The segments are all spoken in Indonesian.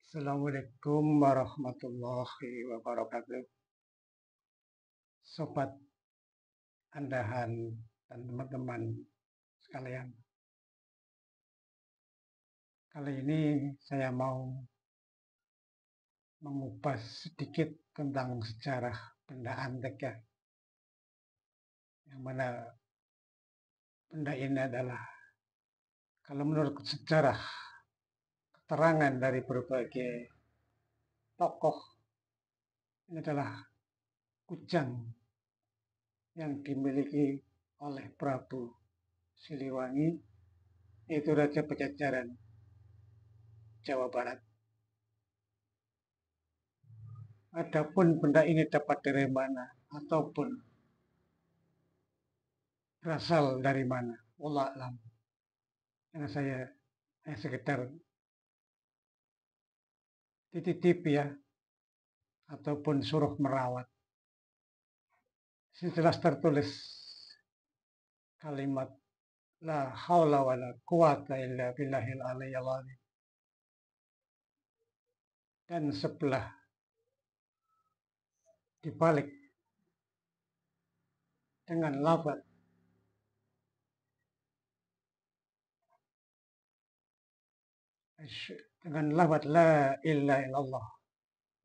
Assalamualaikum warahmatullahi wabarakatuh. Sobat Andahan dan teman-teman sekalian. Kali ini saya mau mengupas sedikit tentang sejarah benda antik ya. Yang mana benda ini adalah, kalau menurut sejarah, keterangan dari berbagai tokoh, ini adalah kujang yang dimiliki oleh Prabu Siliwangi, yaitu Raja Pajajaran Jawa Barat. Adapun benda ini dapat dari mana ataupun berasal dari mana, wallah alam. Karena saya hanya sekedar titip ya, ataupun suruh merawat. Jelas tertulis kalimat la haula wala quwata illa billahil aliyyil azim. Dan sebelah dibalik dengan lafaz la ilaha illallah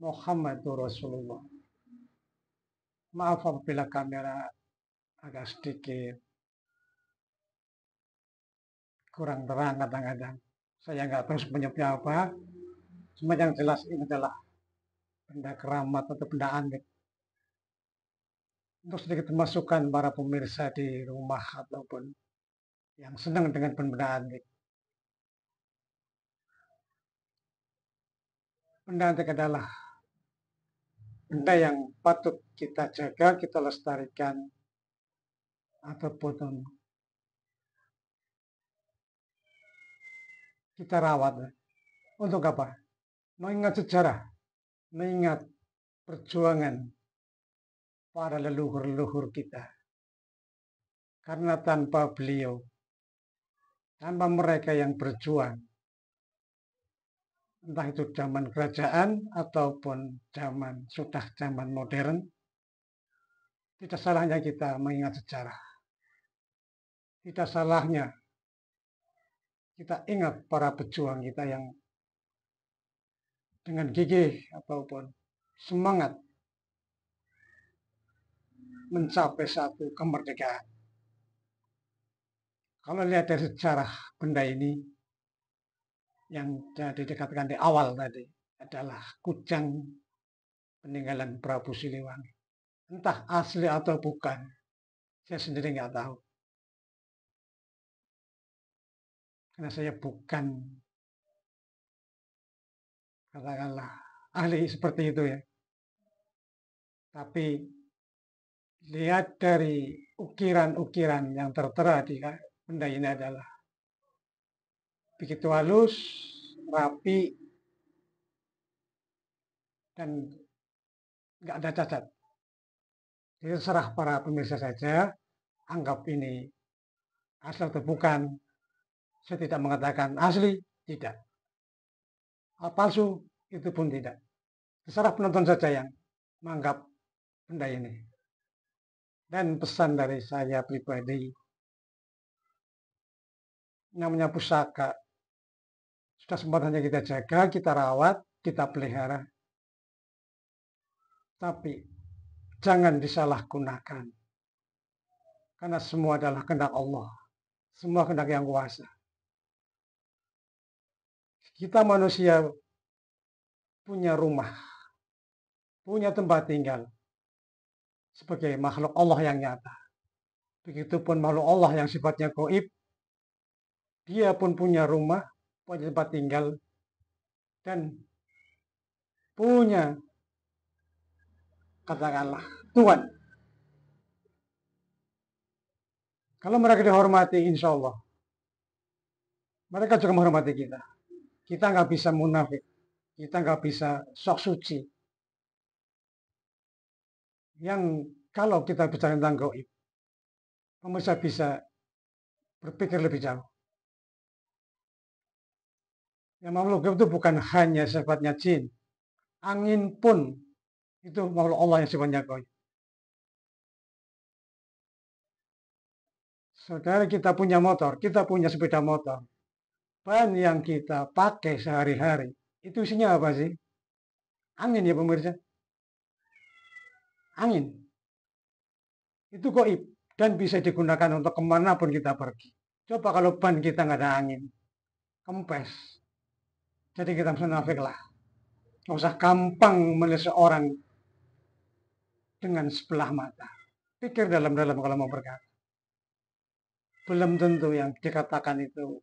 Muhammadur Rasulullah. Maaf apabila kamera agak sedikit kurang terang kadang-kadang. Saya nggak tahu sebenarnya apa. Cuma yang jelas ini adalah benda keramat atau benda antik. Untuk sedikit masukan para pemirsa di rumah ataupun yang senang dengan benda antik. Benda antik adalah benda yang patut kita jaga, kita lestarikan, ataupun kita rawat. Untuk apa? Mengingat sejarah, mengingat perjuangan para leluhur-leluhur kita. Karena tanpa beliau, tanpa mereka yang berjuang, entah itu zaman kerajaan ataupun zaman modern, tidak salahnya kita mengingat sejarah. Tidak salahnya kita ingat para pejuang kita yang dengan gigih ataupun semangat mencapai satu kemerdekaan. Kalau lihat dari sejarah benda ini, yang jadi dikatakan di awal tadi adalah kujang peninggalan Prabu Siliwangi. Entah asli atau bukan, saya sendiri nggak tahu. Karena saya bukan, katakanlah, ahli seperti itu ya. Tapi lihat dari ukiran-ukiran yang tertera di benda ini adalah begitu halus, rapi, dan nggak ada cacat. Jadi terserah para pemirsa saja, anggap ini asli atau bukan. Saya tidak mengatakan asli, tidak. Palsu, itu pun tidak. Terserah penonton saja yang menganggap benda ini. Dan pesan dari saya pribadi, namanya pusaka, sudah sempatannya kita jaga, kita rawat, kita pelihara. Tapi jangan disalahgunakan. Karena semua adalah kehendak Allah. Semua kehendak yang kuasa. Kita manusia punya rumah, punya tempat tinggal sebagai makhluk Allah yang nyata. Begitupun makhluk Allah yang sifatnya gaib, dia pun punya rumah, punya tempat tinggal, dan punya, katakanlah, Tuhan. Kalau mereka dihormati, insya Allah, mereka juga menghormati kita. Kita nggak bisa munafik, kita nggak bisa sok suci. Yang kalau kita bicara tentang gaib, pemirsa bisa berpikir lebih jauh. Yang makhluk gaib itu bukan hanya sifatnya jin. Angin pun itu makhluk Allah yang sifatnya gaib. Saudara, kita punya motor, kita punya sepeda motor. Bahan yang kita pakai sehari-hari, itu isinya apa sih? Angin ya pemirsa. Angin. Itu gaib dan bisa digunakan untuk kemanapun kita pergi. Coba kalau ban kita nggak ada angin, kempes. Jadi kita munafik lah. Nggak usah gampang menilai seorang dengan sebelah mata. Pikir dalam-dalam kalau mau berkata. Belum tentu yang dikatakan itu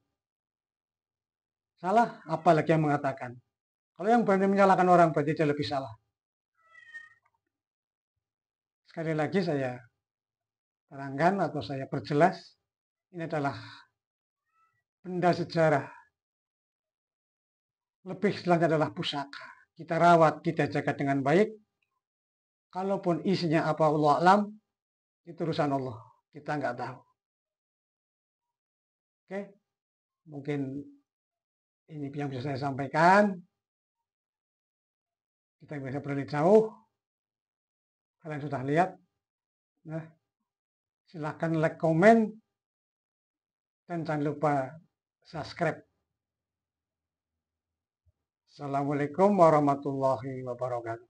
salah, apalagi yang mengatakan. Kalau yang berani menyalahkan orang berarti dia lebih salah. Sekali lagi saya terangkan atau saya perjelas, ini adalah benda sejarah. Lebih istilahnya adalah pusaka. Kita rawat, kita jaga dengan baik. Kalaupun isinya apa Allah alam, itu urusan Allah. Kita nggak tahu. Oke, mungkin ini yang bisa saya sampaikan. Kita bisa beralih jauh. Kalian sudah lihat. Nah, silahkan like, komen, dan jangan lupa subscribe. Assalamualaikum warahmatullahi wabarakatuh.